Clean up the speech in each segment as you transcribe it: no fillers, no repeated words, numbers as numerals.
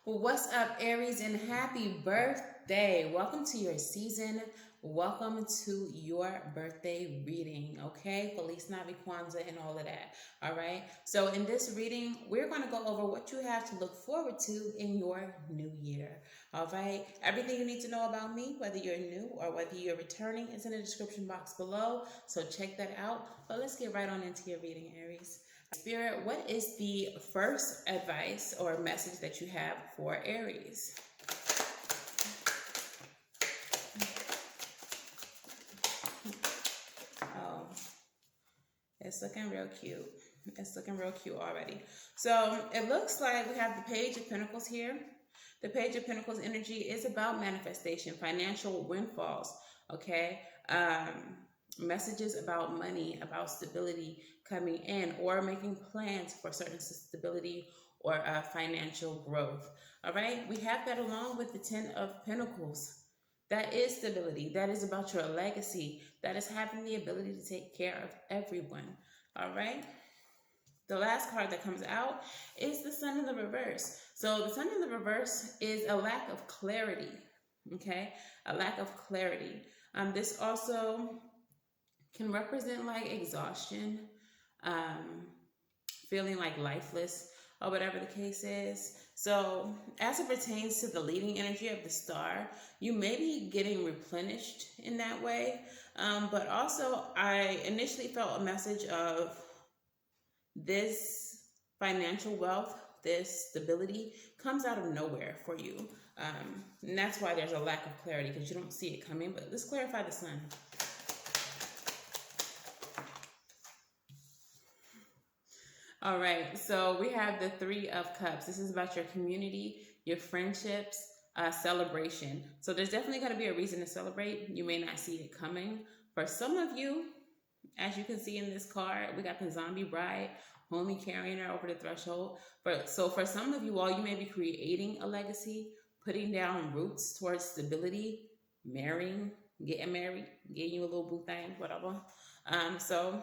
Well, what's up, Aries, and happy birthday? Welcome to your season. Welcome to your birthday reading, okay? Feliz Navi Kwanzaa and all of that, all right? So, in this reading, we're going to go over what you have to look forward to in your new year, all right? Everything you need to know about me, whether you're new or whether you're returning, is in the description box below. So, check that out. But let's get right on into your reading, Aries. Spirit, what is the first advice or message that you have for Aries? Oh, it's looking real cute. It's looking real cute already. So it looks like we have the Page of Pentacles here. The Page of Pentacles energy is about manifestation, financial windfalls, okay? Messages about money, about stability coming in, or making plans for certain stability or financial growth. All right, we have that along with the Ten of Pentacles. That is stability. That is about your legacy. That is having the ability to take care of everyone. All right. The last card that comes out is the Sun in the reverse. So the Sun in the reverse is a lack of clarity. Okay, a lack of clarity. This also can represent like exhaustion, um, feeling like lifeless, or whatever the case is. So, as it pertains to the leading energy of the star, you may be getting replenished in that way. But also, I initially felt a message of this financial wealth, this stability comes out of nowhere for you. And that's why there's a lack of clarity because you don't see it coming. But let's clarify the Sun. All right, so we have the Three of Cups. This is about your community, your friendships, celebration. So there's definitely going to be a reason to celebrate. You may not see it coming. For some of you, as you can see in this card, we got the zombie bride, homie carrying her over the threshold. So for some of you all, you may be creating a legacy, putting down roots towards stability, marrying, getting married, getting you a little boo thing, whatever. So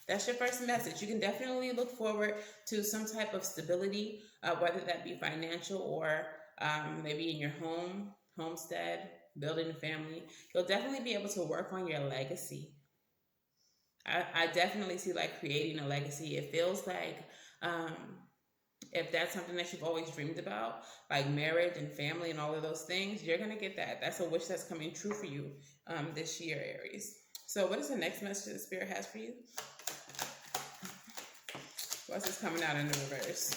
that's your first message. You can definitely look forward to some type of stability, whether that be financial or maybe in your home, homestead, building a family. You'll definitely be able to work on your legacy. I definitely see like creating a legacy. It feels like um, if that's something that you've always dreamed about, like marriage and family and all of those things, you're going to get that. That's a wish that's coming true for you this year, Aries. So, what is the next message the Spirit has for you? What's this coming out in the reverse?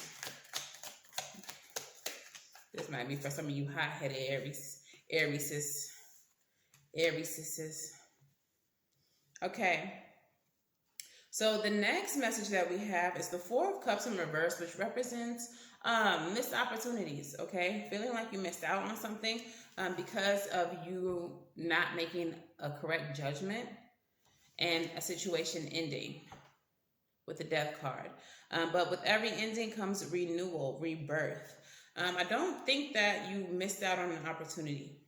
This might be for some of you hot-headed Aries. Okay. So the next message that we have is the Four of Cups in reverse, which represents missed opportunities, okay? Feeling like you missed out on something because of you not making a correct judgment and a situation ending with the Death card. But with every ending comes renewal, rebirth. I don't think that you missed out on an opportunity.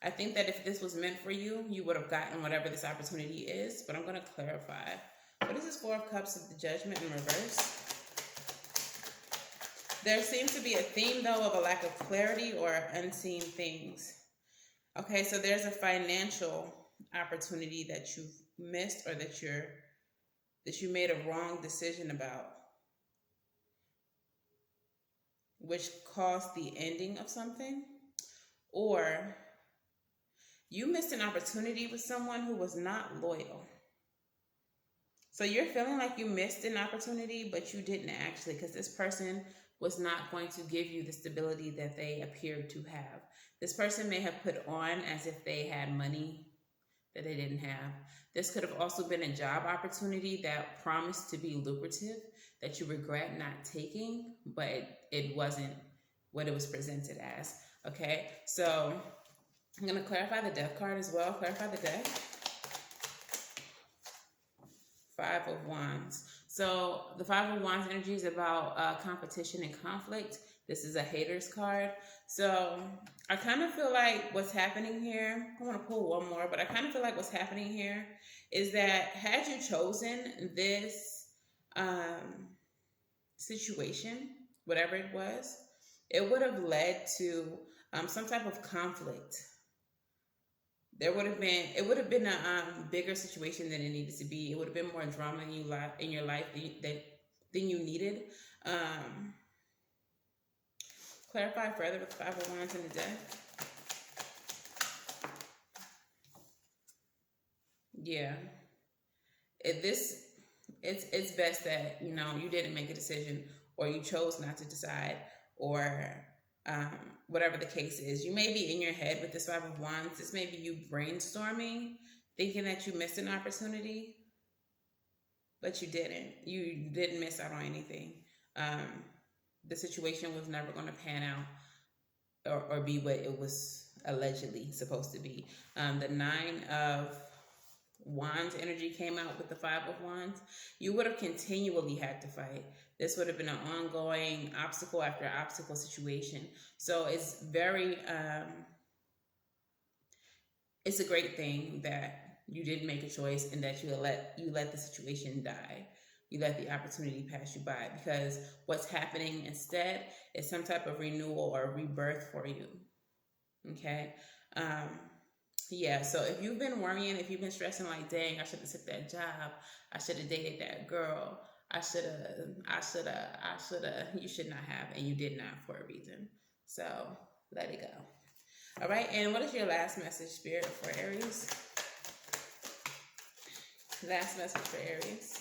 I think that if this was meant for you, you would have gotten whatever this opportunity is. But I'm going to clarify. What is this Four of Cups of the Judgment in reverse? There seems to be a theme, though, of a lack of clarity or unseen things. Okay, so there's a financial opportunity that you've missed or that you made a wrong decision about, which caused the ending of something, or you missed an opportunity with someone who was not loyal. So you're feeling like you missed an opportunity, but you didn't actually, because this person was not going to give you the stability that they appeared to have. This person may have put on as if they had money that they didn't have. This could have also been a job opportunity that promised to be lucrative that you regret not taking, but it wasn't what it was presented as. Okay, so I'm going to clarify the Death card as well. Clarify the deck. Five of Wands. So the Five of Wands energy is about competition and conflict. This is a haters card. So I kind of feel like what's happening here, I want to pull one more, but I kind of feel like what's happening here is that had you chosen this situation, whatever it was, it would have led to some type of conflict. It would have been a bigger situation than it needed to be. It would have been more drama in your life than you needed. Um, Clarify further with Five of Wands in the deck. Yeah, it, this it's best that you didn't make a decision, or you chose not to decide, or um, whatever the case is. You may be in your head with this Five of Wands. This may be you brainstorming, thinking that you missed an opportunity, but you didn't. You didn't miss out on anything. Um, the situation was never going to pan out, or be what it was allegedly supposed to be. The Nine of Wands energy came out with the Five of Wands. You would have continually had to fight. This would have been an ongoing obstacle after obstacle situation. So it's a great thing that you didn't make a choice, and that you let the situation die. You let the opportunity pass you by, because what's happening instead is some type of renewal or rebirth for you. Okay. Um, yeah, so if you've been worrying, if you've been stressing like, dang, I should have took that job, I should have dated that girl, you should not have, and you did not, for a reason. So let it go. All right, and what is your last message, Spirit, for Aries? Last message for Aries.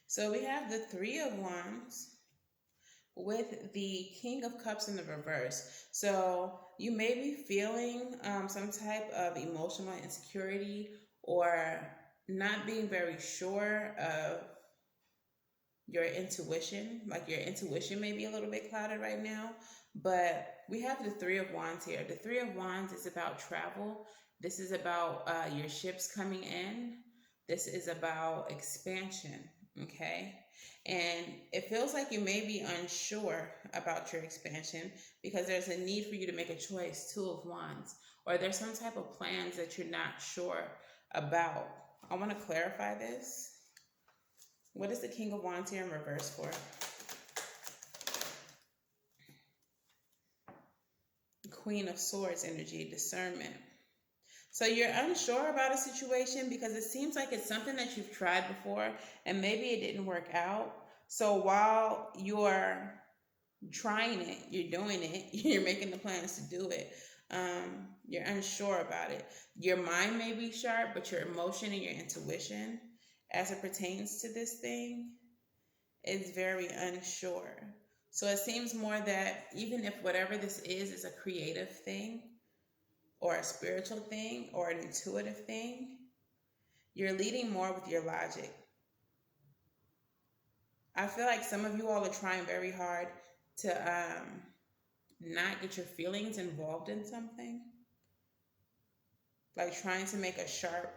So we have the Three of Wands with the King of Cups in the reverse. So you may be feeling some type of emotional insecurity, or not being very sure of your intuition. Like, your intuition may be a little bit clouded right now. But we have the Three of Wands here. The Three of Wands is about travel. This is about your ships coming in. This is about expansion. Okay. And it feels like you may be unsure about your expansion, because there's a need for you to make a choice. Two of Wands. Or there's some type of plans that you're not sure about. I want to clarify this. What is the King of Wands here in reverse for? Queen of Swords energy, discernment. So you're unsure about a situation because it seems like it's something that you've tried before, and maybe it didn't work out. So while you're trying it, you're doing it, you're making the plans to do it, you're unsure about it. Your mind may be sharp, but your emotion and your intuition, as it pertains to this thing, is very unsure. So it seems more that even if whatever this is a creative thing, or a spiritual thing, or an intuitive thing, you're leading more with your logic. I feel like some of you all are trying very hard to not get your feelings involved in something. Like, trying to make a sharp,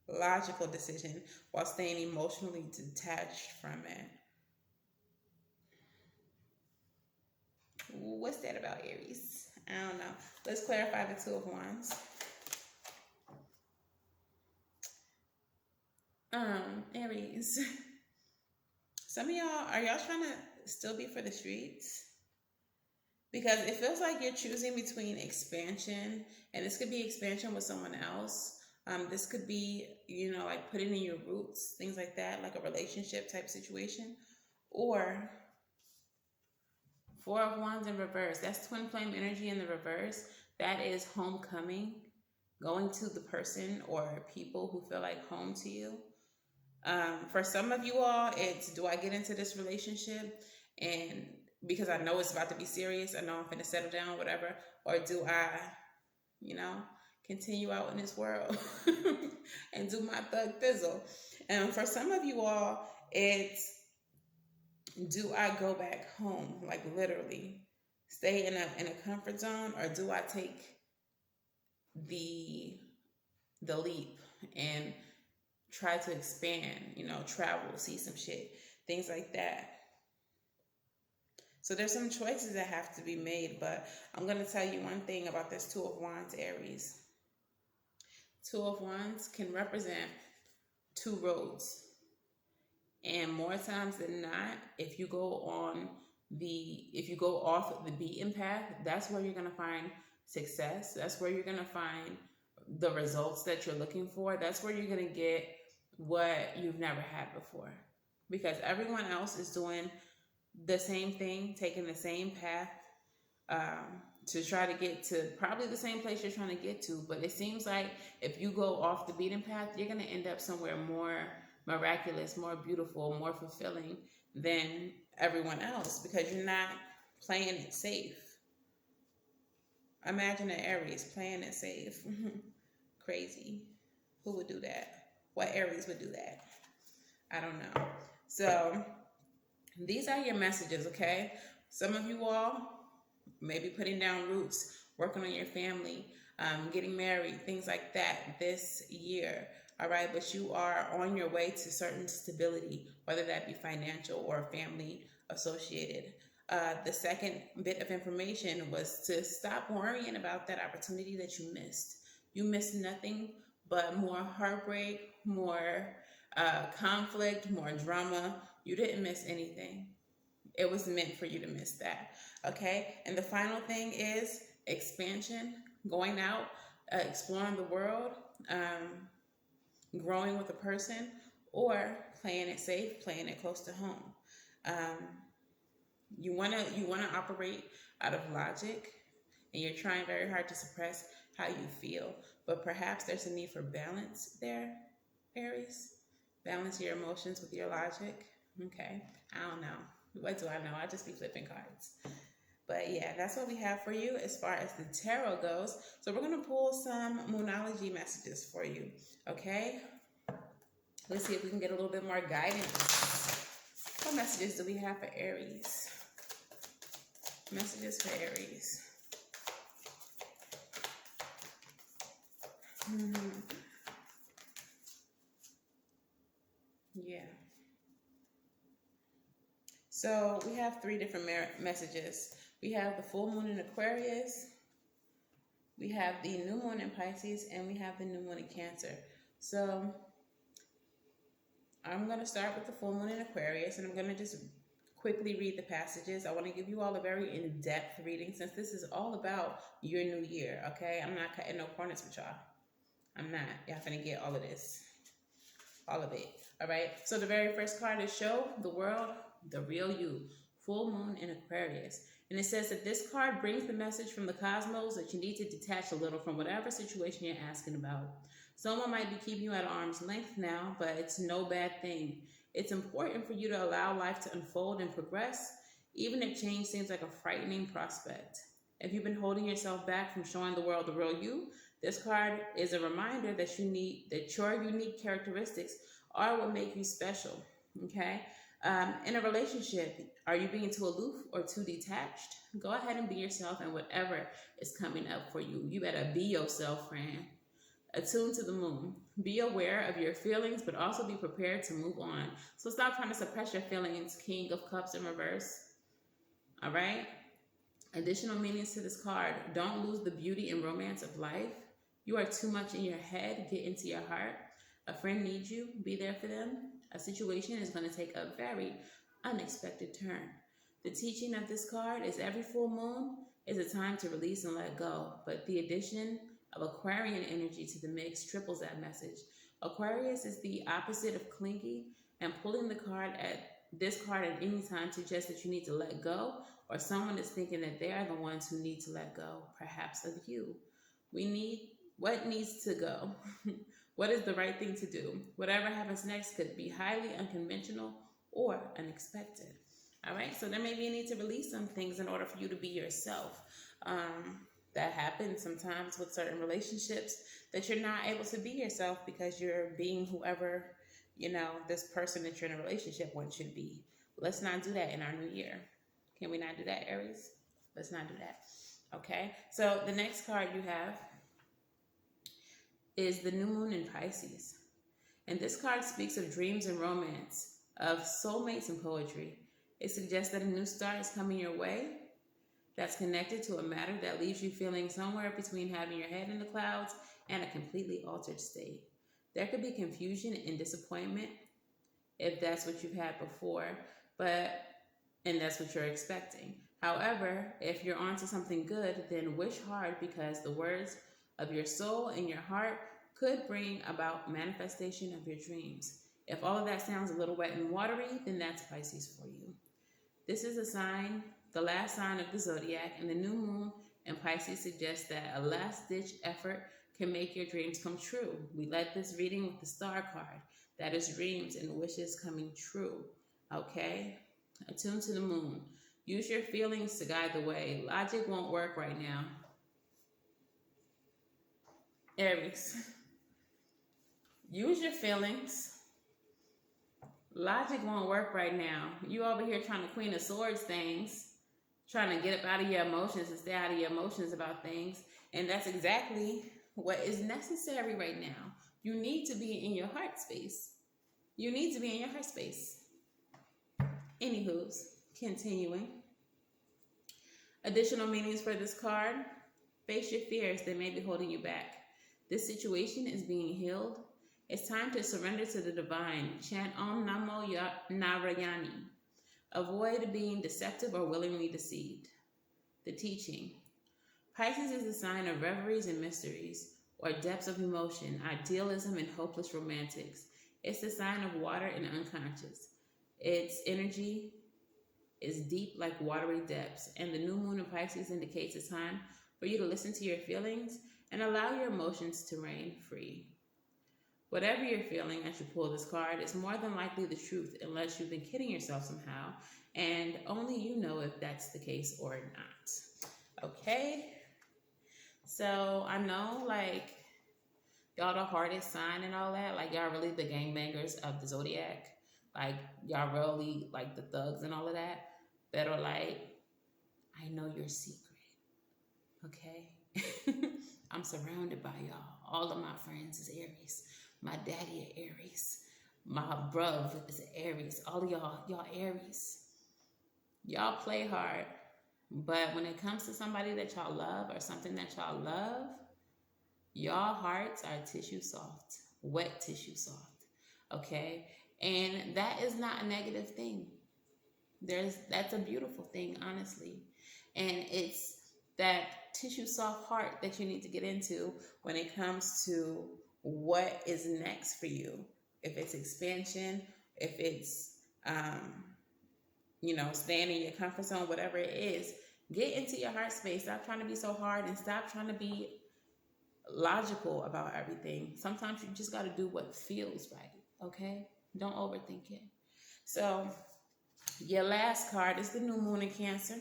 logical decision while staying emotionally detached from it. What's that about, Aries? I don't know. Let's clarify the Two of Wands. Aries. Some of y'all, are y'all trying to still be for the streets? Because it feels like you're choosing between expansion, and this could be expansion with someone else. This could be, like putting in your roots, things like that, like a relationship type situation. Or Four of Wands in reverse. That's twin flame energy in the reverse. That is homecoming, going to the person or people who feel like home to you. For some of you all, it's, do I get into this relationship and because I know it's about to be serious, I know I'm going to settle down, whatever, or do I, continue out in this world and do my thug thizzle? And for some of you all, it's, do I go back home, like literally stay in a comfort zone, or do I take the leap and try to expand, travel, see some shit, things like that. So there's some choices that have to be made, but I'm going to tell you one thing about this Two of Wands, Aries. Two of Wands can represent two roads. And more times than not, if you go off the beaten path, that's where you're going to find success. That's where you're going to find the results that you're looking for. That's where you're going to get what you've never had before. Because everyone else is doing the same thing, taking the same path, to try to get to probably the same place you're trying to get to. But it seems like if you go off the beaten path, you're going to end up somewhere more miraculous, more beautiful, more fulfilling than everyone else, because you're not playing it safe. Imagine an Aries playing it safe. Crazy. Who would do that? What Aries would do that? I don't know. So these are your messages, okay? Some of you all maybe putting down roots, working on your family, getting married, things like that this year. All right, but you are on your way to certain stability, whether that be financial or family associated. The second bit of information was to stop worrying about that opportunity that you missed. You missed nothing but more heartbreak, more conflict, more drama. You didn't miss anything. It was meant for you to miss that. Okay, and the final thing is expansion, going out, exploring the world, growing with a person, or playing it safe, playing it close to home. You wanna operate out of logic, and you're trying very hard to suppress how you feel. But perhaps there's a need for balance there, Aries. Balance your emotions with your logic. Okay, I don't know. What do I know? I just be flipping cards. But yeah, that's what we have for you as far as the tarot goes. So we're going to pull some Moonology messages for you, okay? Let's see if we can get a little bit more guidance. What messages do we have for Aries? Messages for Aries. Yeah. So we have three different messages. We have the full moon in Aquarius, we have the new moon in Pisces, and we have the new moon in Cancer. So I'm going to start with the full moon in Aquarius, and I'm going to just quickly read the passages. I want to give you all a very in-depth reading, since this is all about your new year, okay? I'm not cutting no corners with y'all. I'm not. Y'all finna get all of this. All of it. All right? So the very first card is Show the World the Real You. Full moon in Aquarius. And it says that this card brings the message from the cosmos that you need to detach a little from whatever situation you're asking about. Someone might be keeping you at arm's length now, but it's no bad thing. It's important for you to allow life to unfold and progress, even if change seems like a frightening prospect. If you've been holding yourself back from showing the world the real you, this card is a reminder that your unique characteristics are what make you special, okay? In a relationship, are you being too aloof or too detached? Go ahead and be yourself, and whatever is coming up for you, you better be yourself, friend. Attune to the moon. Be aware of your feelings, but also be prepared to move on. So stop trying to suppress your feelings, King of Cups in reverse. All right? Additional meanings to this card. Don't lose the beauty and romance of life. You are too much in your head. Get into your heart. A friend needs you. Be there for them. A situation is going to take a very unexpected turn. The teaching of this card is every full moon is a time to release and let go, but the addition of Aquarian energy to the mix triples that message. Aquarius is the opposite of clingy, and pulling this card at any time suggests that you need to let go, or someone is thinking that they are the ones who need to let go, perhaps of you. What needs to go? What is the right thing to do? Whatever happens next could be highly unconventional or unexpected. All right, so there may be a need to release some things in order for you to be yourself. That happens sometimes with certain relationships, that you're not able to be yourself because you're being whoever, this person that you're in a relationship wants you to be. Let's not do that in our new year. Can we not do that, Aries? Let's not do that. Okay, so the next card you have is the new moon in Pisces. And this card speaks of dreams and romance, of soulmates and poetry. It suggests that a new start is coming your way that's connected to a matter that leaves you feeling somewhere between having your head in the clouds and a completely altered state. There could be confusion and disappointment if that's what you've had before, and that's what you're expecting. However, if you're onto something good, then wish hard because the words of your soul and your heart could bring about manifestation of your dreams. If all of that sounds a little wet and watery, then that's Pisces for you. This is a sign, the last sign of the zodiac, and the new moon in Pisces suggests that a last-ditch effort can make your dreams come true. We led this reading with the star card. That is dreams and wishes coming true. Okay? Attune to the moon. Use your feelings to guide the way. Logic won't work right now. Aries. Use your feelings. Logic won't work right now. You over here trying to Queen of Swords things, trying to get up out of your emotions and stay out of your emotions about things. And that's exactly what is necessary right now. You need to be in your heart space. You need to be in your heart space. Anywho's, continuing. Additional meanings for this card. Face your fears that may be holding you back. This situation is being healed. It's time to surrender to the divine. Chant Om Namo Narayani. Avoid being deceptive or willingly deceived. The teaching. Pisces is a sign of reveries and mysteries, or depths of emotion, idealism, and hopeless romantics. It's the sign of water and unconscious. Its energy is deep like watery depths, and the new moon in Pisces indicates a time for you to listen to your feelings and allow your emotions to reign free. Whatever you're feeling as you pull this card is more than likely the truth, unless you've been kidding yourself somehow, and only you know if that's the case or not. Okay? So I know, like, y'all the hardest sign and all that. Like, y'all really the gangbangers of the zodiac. Like, y'all really, like, the thugs and all of that. That are like, I know your secret. Okay? I'm surrounded by y'all. All of my friends is Aries. My daddy is Aries. My bruv is Aries. All of y'all Aries. Y'all play hard. But when it comes to somebody that y'all love or something that y'all love, y'all hearts are tissue soft. Wet tissue soft. Okay? And that is not a negative thing. That's a beautiful thing, honestly. And it's that tissue soft heart that you need to get into when it comes to what is next for you. If it's expansion, if it's staying in your comfort zone, whatever it is, get into your heart space. Stop trying to be so hard and stop trying to be logical about everything. Sometimes you just got to do what feels right. Okay? Don't overthink it. So your last card is the new moon in Cancer.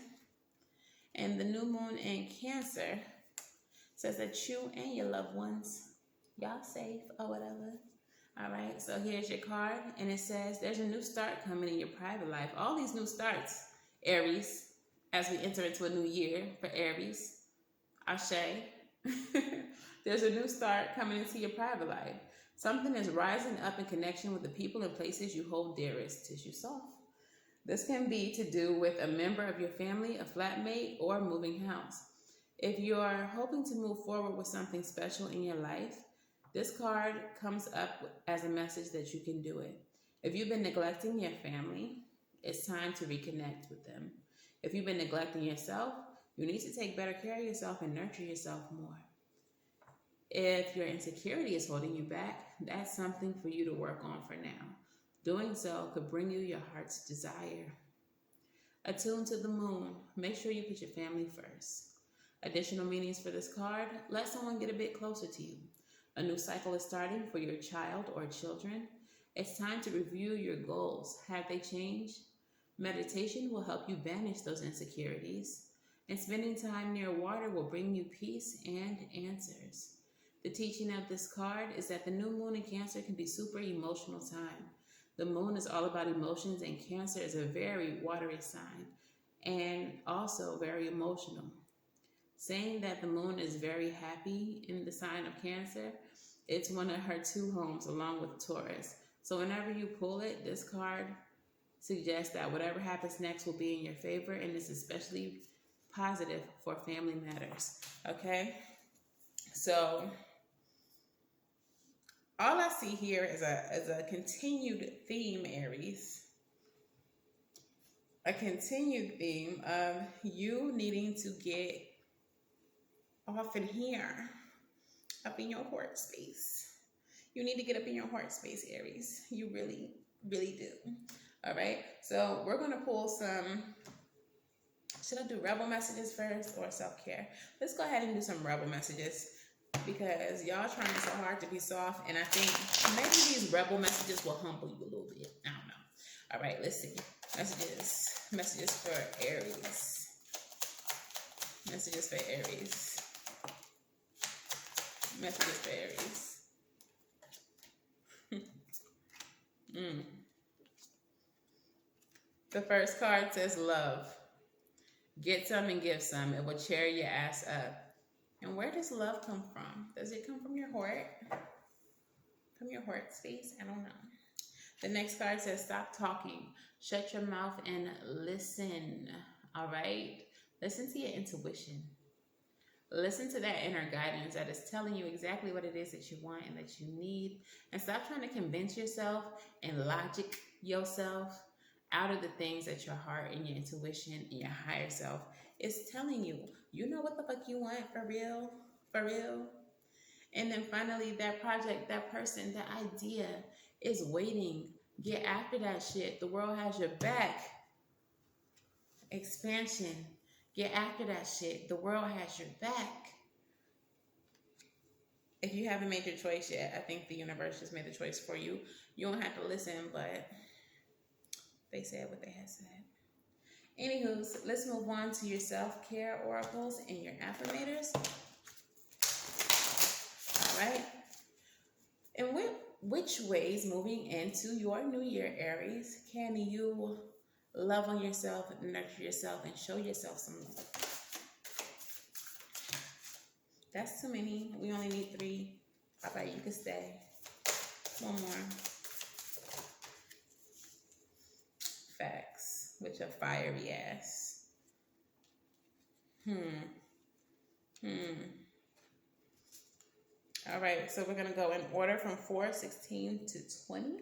And the new moon in Cancer says that you and your loved ones, y'all safe or whatever. All right, so here's your card. And it says there's a new start coming in your private life. All these new starts, Aries, as we enter into a new year for Aries. Ashe. There's a new start coming into your private life. Something is rising up in connection with the people and places you hold dearest. Tissue soft. This can be to do with a member of your family, a flatmate, or moving house. If you're hoping to move forward with something special in your life, this card comes up as a message that you can do it. If you've been neglecting your family, it's time to reconnect with them. If you've been neglecting yourself, you need to take better care of yourself and nurture yourself more. If your insecurity is holding you back, that's something for you to work on for now. Doing so could bring you your heart's desire. Attune to the moon. Make sure you put your family first. Additional meanings for this card. Let someone get a bit closer to you. A new cycle is starting for your child or children. It's time to review your goals. Have they changed? Meditation will help you banish those insecurities. And spending time near water will bring you peace and answers. The teaching of this card is that the new moon in Cancer can be super emotional time. The moon is all about emotions, and Cancer is a very watery sign and also very emotional. Saying that the moon is very happy in the sign of Cancer, it's one of her two homes along with Taurus. So whenever you pull it, this card suggests that whatever happens next will be in your favor, and it's especially positive for family matters. Okay? So all I see here is a continued theme, Aries. A continued theme of you needing to get off in here, up in your heart space. You need to get up in your heart space, Aries. You really, really do. All right. So we're going to pull some. Should I do rebel messages first or self-care? Let's go ahead and do some rebel messages because y'all trying so hard to be soft, and I think maybe these rebel messages will humble you a little bit. I don't know. All right, let's see. Messages for Aries. Messages for Aries. Messages for Aries. The first card says love. Get some and give some. It will cheer your ass up. And where does love come from? Does it come from your heart? From your heart space? I don't know. The next card says stop talking. Shut your mouth and listen. All right? Listen to your intuition. Listen to that inner guidance that is telling you exactly what it is that you want and that you need. And stop trying to convince yourself and logic yourself out of the things that your heart and your intuition and your higher self is telling you. You know what the fuck you want for real? For real? And then finally, that project, that person, that idea is waiting. Get after that shit. The world has your back. Expansion. Get after that shit. The world has your back. If you haven't made your choice yet, I think the universe just made the choice for you. You don't have to listen, but they said what they had said. Anywho, let's move on to your self-care oracles and your affirmators. All right. And which ways, moving into your new year, Aries, can you love on yourself, nurture yourself, and show yourself some love? That's too many. We only need 3. All right, you can stay. One more. Facts with your fiery ass. All right, so we're going to go in order from 4, 16 to 20.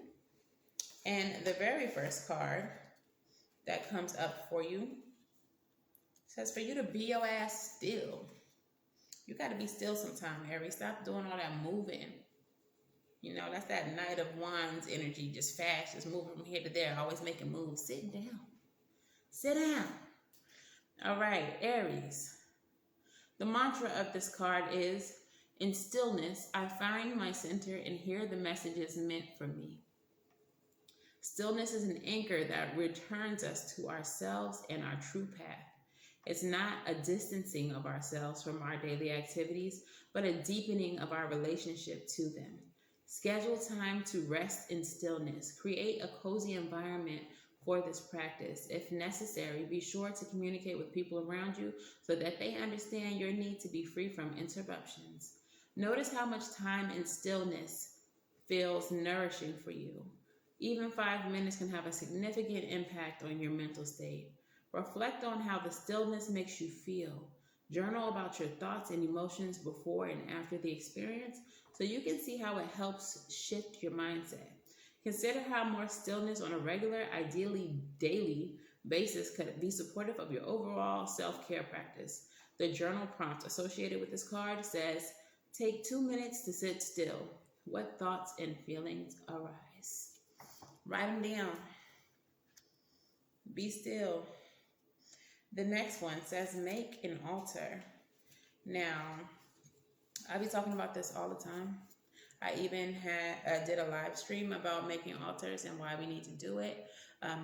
And the very first card that comes up for you says for you to be your ass still. You got to be still sometime, Aries. Stop doing all that moving. You know, that's that Knight of Wands energy, just fast, just moving from here to there, always making moves. Sit down. Sit down. All right, Aries. The mantra of this card is, in stillness, I find my center and hear the messages meant for me. Stillness is an anchor that returns us to ourselves and our true path. It's not a distancing of ourselves from our daily activities, but a deepening of our relationship to them. Schedule time to rest in stillness. Create a cozy environment for this practice. If necessary, be sure to communicate with people around you so that they understand your need to be free from interruptions. Notice how much time in stillness feels nourishing for you. Even 5 minutes can have a significant impact on your mental state. Reflect on how the stillness makes you feel. Journal about your thoughts and emotions before and after the experience so you can see how it helps shift your mindset. Consider how more stillness on a regular, ideally daily basis could be supportive of your overall self-care practice. The journal prompt associated with this card says, take 2 minutes to sit still. What thoughts and feelings arise? Write them down. Be still. The next one says, make an altar. Now, I be talking about this all the time. I even did a live stream about making altars and why we need to do it.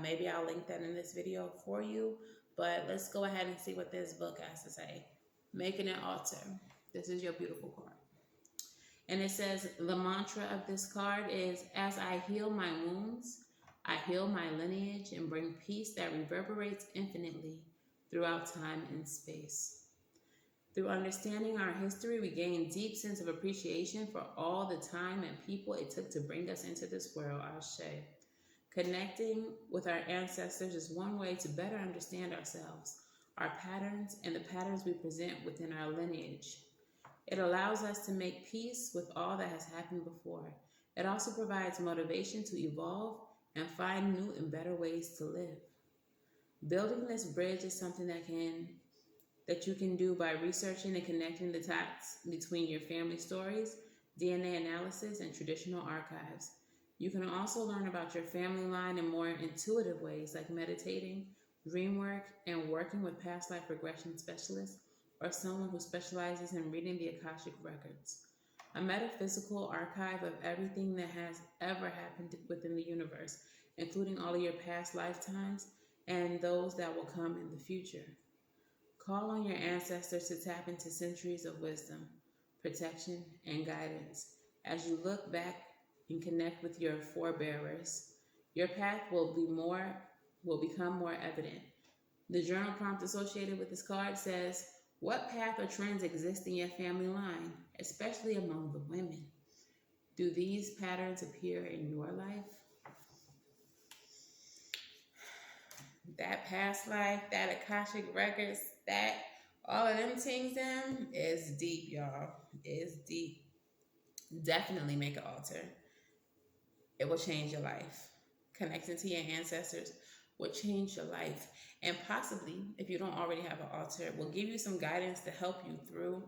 Maybe I'll link that in this video for you. But let's go ahead and see what this book has to say. Making an altar. This is your beautiful card. And it says, the mantra of this card is, as I heal my wounds, I heal my lineage and bring peace that reverberates infinitely throughout time and space. Through understanding our history, we gain a deep sense of appreciation for all the time and people it took to bring us into this world, Ashe. Connecting with our ancestors is one way to better understand ourselves, our patterns, and the patterns we present within our lineage. It allows us to make peace with all that has happened before It also provides motivation to evolve and find new and better ways to live. Building this bridge is something that you can do by researching and connecting the dots between your family stories, DNA analysis, and traditional archives. You can also learn about your family line in more intuitive ways like meditating, dream work, and working with past life regression specialists or someone who specializes in reading the Akashic records, a metaphysical archive of everything that has ever happened within the universe, including all of your past lifetimes and those that will come in the future. Call on your ancestors to tap into centuries of wisdom, protection, and guidance. As you look back and connect with your forebearers, your path will become more evident. The journal prompt associated with this card says, what path or trends exist in your family line, especially among the women? Do these patterns appear in your life? That past life, that Akashic records, that all of them things them is deep, y'all. It's deep. Definitely make an altar. It will change your life. Connecting to your ancestors will change your life. And possibly, if you don't already have an altar, will give you some guidance to help you through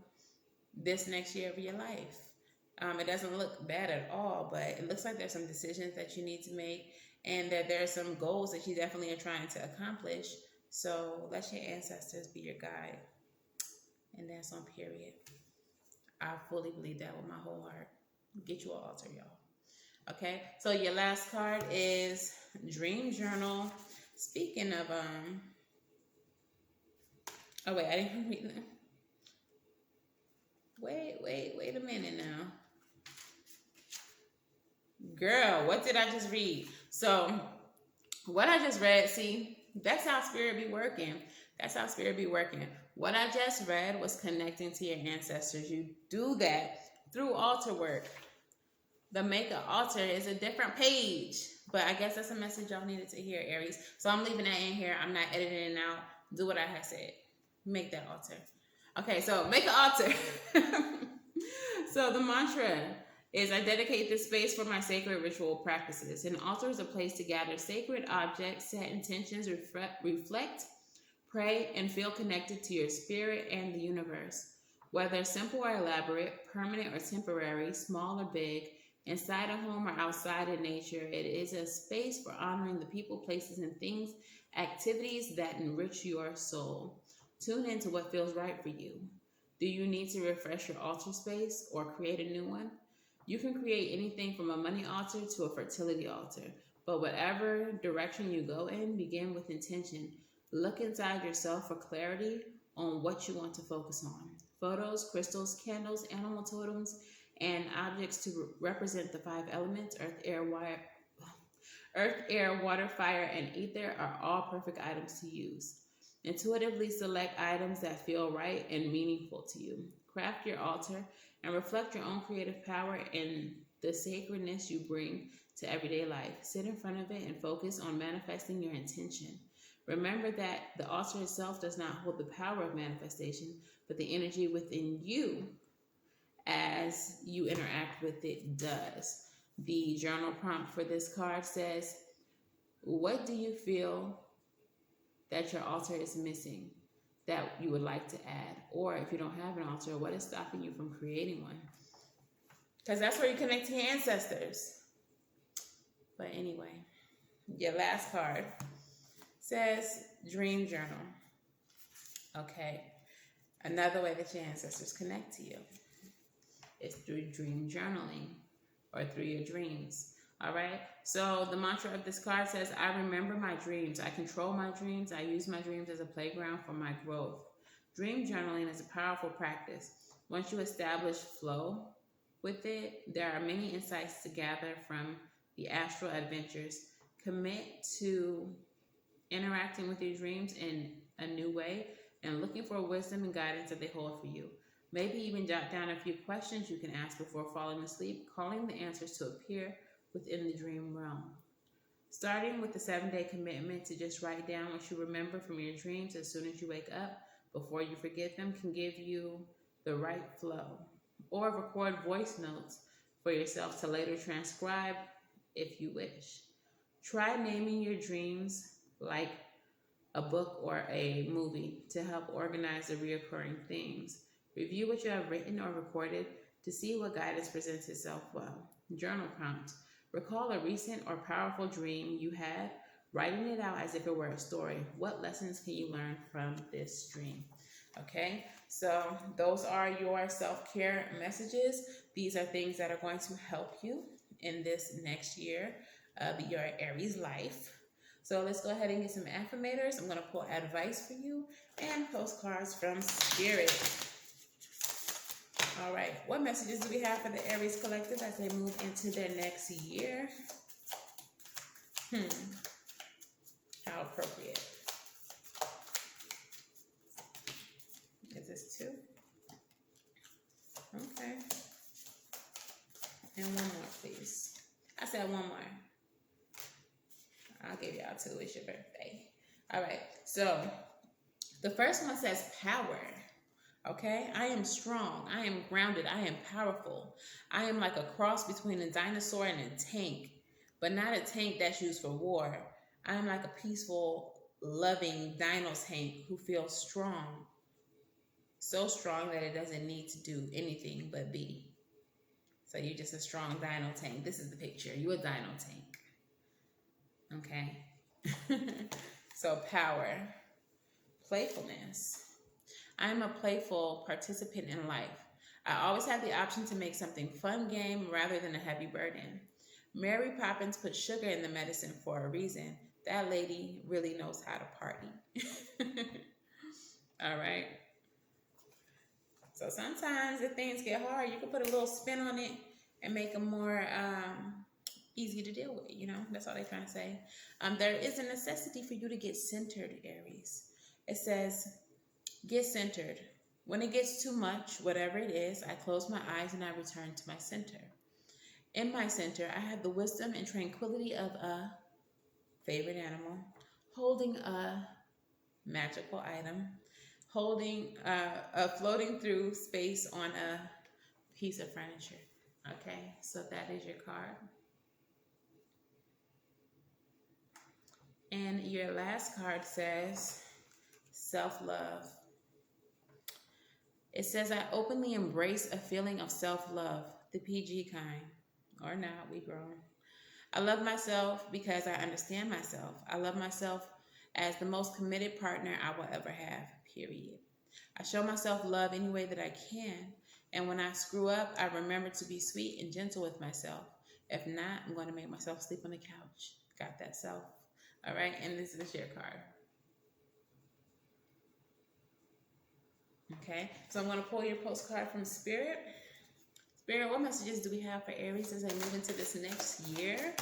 this next year of your life. It doesn't look bad at all, but it looks like there's some decisions that you need to make and that there are some goals that you definitely are trying to accomplish. So let your ancestors be your guide. And that's on period. I fully believe that with my whole heart. Get you an altar, y'all. Okay, so your last card is Dream Journal. Speaking of, oh wait, I didn't read them. Wait a minute now. Girl, what did I just read? So, what I just read, see, that's how spirit be working. That's how spirit be working. What I just read was connecting to your ancestors. You do that through altar work. The make an altar is a different page, but I guess that's a message y'all needed to hear, Aries. So I'm leaving that in here. I'm not editing it out. Do what I have said. Make that altar. Okay, so make an altar. So the mantra is, I dedicate this space for my sacred ritual practices. An altar is a place to gather sacred objects, set intentions, reflect, pray, and feel connected to your spirit and the universe. Whether simple or elaborate, permanent or temporary, small or big, inside a home or outside in nature, it is a space for honoring the people, places, and things, activities that enrich your soul. Tune into what feels right for you. Do you need to refresh your altar space or create a new one? You can create anything from a money altar to a fertility altar, but whatever direction you go in, begin with intention. Look inside yourself for clarity on what you want to focus on. Photos, crystals, candles, animal totems, and objects to represent the 5 elements, earth, air, water, fire, and ether are all perfect items to use. Intuitively select items that feel right and meaningful to you. Craft your altar and reflect your own creative power and the sacredness you bring to everyday life. Sit in front of it and focus on manifesting your intention. Remember that the altar itself does not hold the power of manifestation, but the energy within you as you interact with it does. The journal prompt for this card says, what do you feel that your altar is missing that you would like to add? Or if you don't have an altar, what is stopping you from creating one? Because that's where you connect to your ancestors. But anyway, your last card says Dream Journal. Okay, another way that your ancestors connect to you is through dream journaling or through your dreams. All right, so the mantra of this card says, I remember my dreams. I control my dreams. I use my dreams as a playground for my growth. Dream journaling is a powerful practice. Once you establish flow with it, there are many insights to gather from the astral adventures. Commit to interacting with your dreams in a new way and looking for wisdom and guidance that they hold for you. Maybe even jot down a few questions you can ask before falling asleep, calling the answers to appear within the dream realm. Starting with the 7-day commitment to just write down what you remember from your dreams as soon as you wake up before you forget them can give you the right flow. Or record voice notes for yourself to later transcribe if you wish. Try naming your dreams like a book or a movie to help organize the reoccurring themes. Review what you have written or recorded to see what guidance presents itself well. Journal prompt. Recall a recent or powerful dream you had, writing it out as if it were a story. What lessons can you learn from this dream? Okay, so those are your self-care messages. These are things that are going to help you in this next year of your Aries life. So let's go ahead and get some affirmators. I'm going to pull advice for you and postcards from Spirit. All right, what messages do we have for the Aries collective as they move into their next year? How appropriate. Is this 2? Okay. And 1 more, please. I said 1 more. I'll give y'all 2. It's your birthday. All right. So the first one says power. Okay. I am strong. I am grounded. I am powerful. I am like a cross between a dinosaur and a tank, but not a tank that's used for war. I am like a peaceful, loving dino tank who feels strong. So strong that it doesn't need to do anything but be. So you're just a strong dino tank. This is the picture. You're a dino tank. Okay. So power. Playfulness. I'm a playful participant in life. I always have the option to make something fun game rather than a heavy burden. Mary Poppins put sugar in the medicine for a reason. That lady really knows how to party. All right. So sometimes if things get hard, you can put a little spin on it and make them more easy to deal with. You know, that's all they're trying to say. There is a necessity for you to get centered, Aries. It says, get centered. When it gets too much, whatever it is, I close my eyes and I return to my center. In my center, I have the wisdom and tranquility of a favorite animal, holding a magical item, floating through space on a piece of furniture. Okay, so that is your card. And your last card says self-love. It says, I openly embrace a feeling of self-love, the PG kind. Or not, we grown. I love myself because I understand myself. I love myself as the most committed partner I will ever have, period. I show myself love any way that I can. And when I screw up, I remember to be sweet and gentle with myself. If not, I'm going to make myself sleep on the couch. Got that self. All right, and this is your card. Okay, so I'm going to pull your postcard from Spirit. Spirit, what messages do we have for Aries as they move into this next year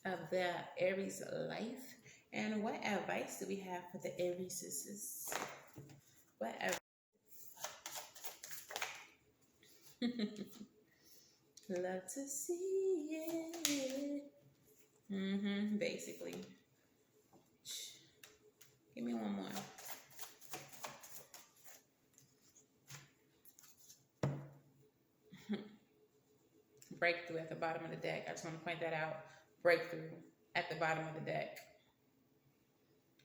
of the Aries life? And what advice do we have for the Aries? What advice? Love to see it. Basically. Give me 1 more. Breakthrough at the bottom of the deck. I just want to point that out. Breakthrough at the bottom of the deck.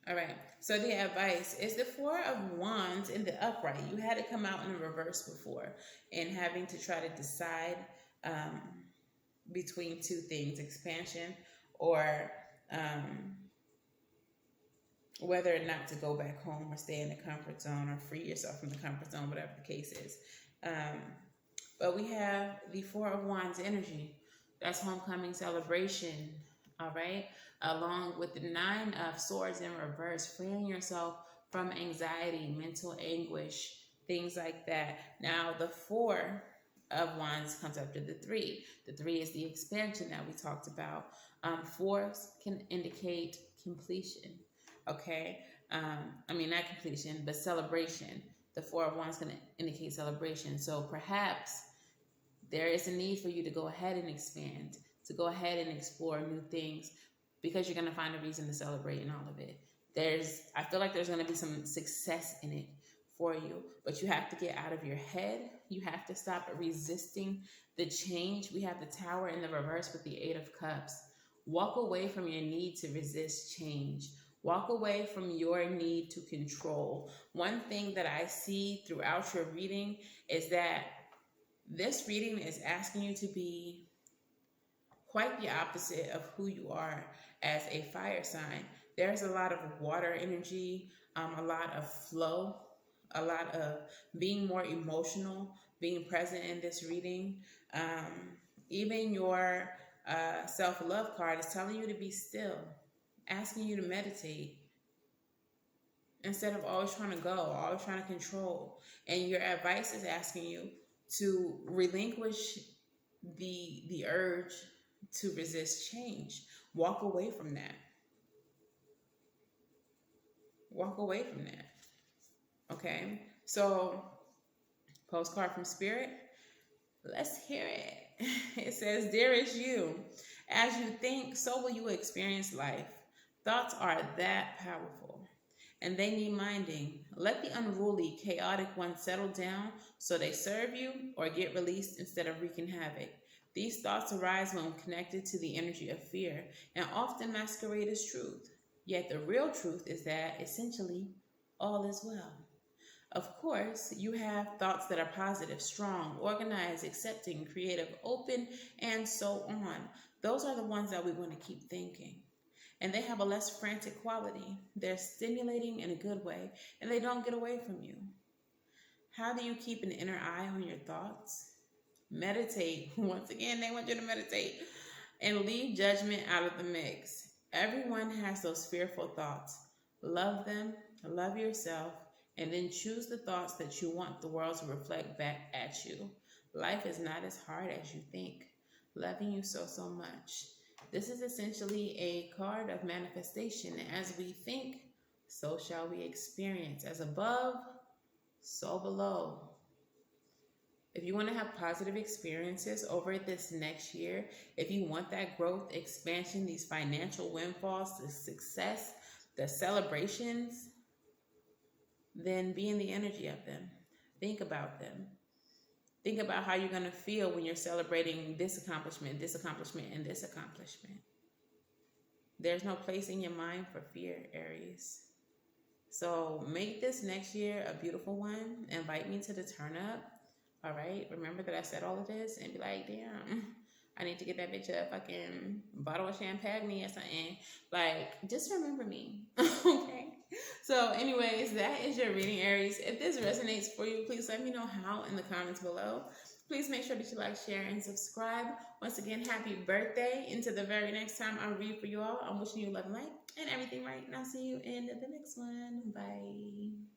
All right. So the advice is the 4 of Wands in the upright. You had it come out in the reverse before, and having to try to decide between 2 things: expansion or whether or not to go back home or stay in the comfort zone or free yourself from the comfort zone, whatever the case is. But we have the 4 of Wands energy. That's homecoming celebration, all right? Along with the 9 of Swords in reverse, freeing yourself from anxiety, mental anguish, things like that. Now, the 4 of Wands comes after the 3. The 3 is the expansion that we talked about. 4s can indicate completion, okay? Not completion, but celebration. The 4 of Wands can indicate celebration. So perhaps there is a need for you to go ahead and expand, to go ahead and explore new things, because you're going to find a reason to celebrate in all of it. I feel like there's going to be some success in it for you, but you have to get out of your head You have to stop resisting the change. We have the Tower in the reverse with the Eight of Cups. Walk away from your need to resist change. Walk away from your need to control. One thing that I see throughout your reading is that this reading is asking you to be quite the opposite of who you are as a fire sign. There's a lot of water energy, a lot of flow, a lot of being more emotional, being present in this reading. Even your self-love card is telling you to be still, asking you to meditate instead of always trying to go, always trying to control. And your advice is asking you to relinquish the urge to resist change. Walk away from that. Walk away from that. Okay? So, postcard from Spirit. Let's hear it. It says, Dearest you, as you think, so will you experience life. Thoughts are that powerful, and they need minding. Let the unruly, chaotic ones settle down so they serve you or get released instead of wreaking havoc. These thoughts arise when connected to the energy of fear and often masquerade as truth. Yet the real truth is that, essentially, all is well. Of course, you have thoughts that are positive, strong, organized, accepting, creative, open, and so on. Those are the ones that we want to keep thinking. And they have a less frantic quality. They're stimulating in a good way, and they don't get away from you. How do you keep an inner eye on your thoughts? Meditate. Once again, they want you to meditate. And leave judgment out of the mix. Everyone has those fearful thoughts. Love them, love yourself, and then choose the thoughts that you want the world to reflect back at you. Life is not as hard as you think. Loving you so, so much. This is essentially a card of manifestation. As we think, so shall we experience. As above, so below. If you want to have positive experiences over this next year, if you want that growth, expansion, these financial windfalls, the success, the celebrations, then be in the energy of them. Think about them. Think about how you're going to feel when you're celebrating this accomplishment, and this accomplishment. There's no place in your mind for fear, Aries. So make this next year a beautiful one. Invite me to the turn up. All right? Remember that I said all of this and be like, damn, I need to get that bitch a fucking bottle of champagne or something. Like, just remember me. Okay? So anyways, that is your reading, Aries. If this resonates for you, please let me know how in the comments below. Please make sure that you like, share, and subscribe. Once again, happy birthday. Until the very next time I read for you all, I'm wishing you love and light and everything right. And I'll see you in the next one. Bye.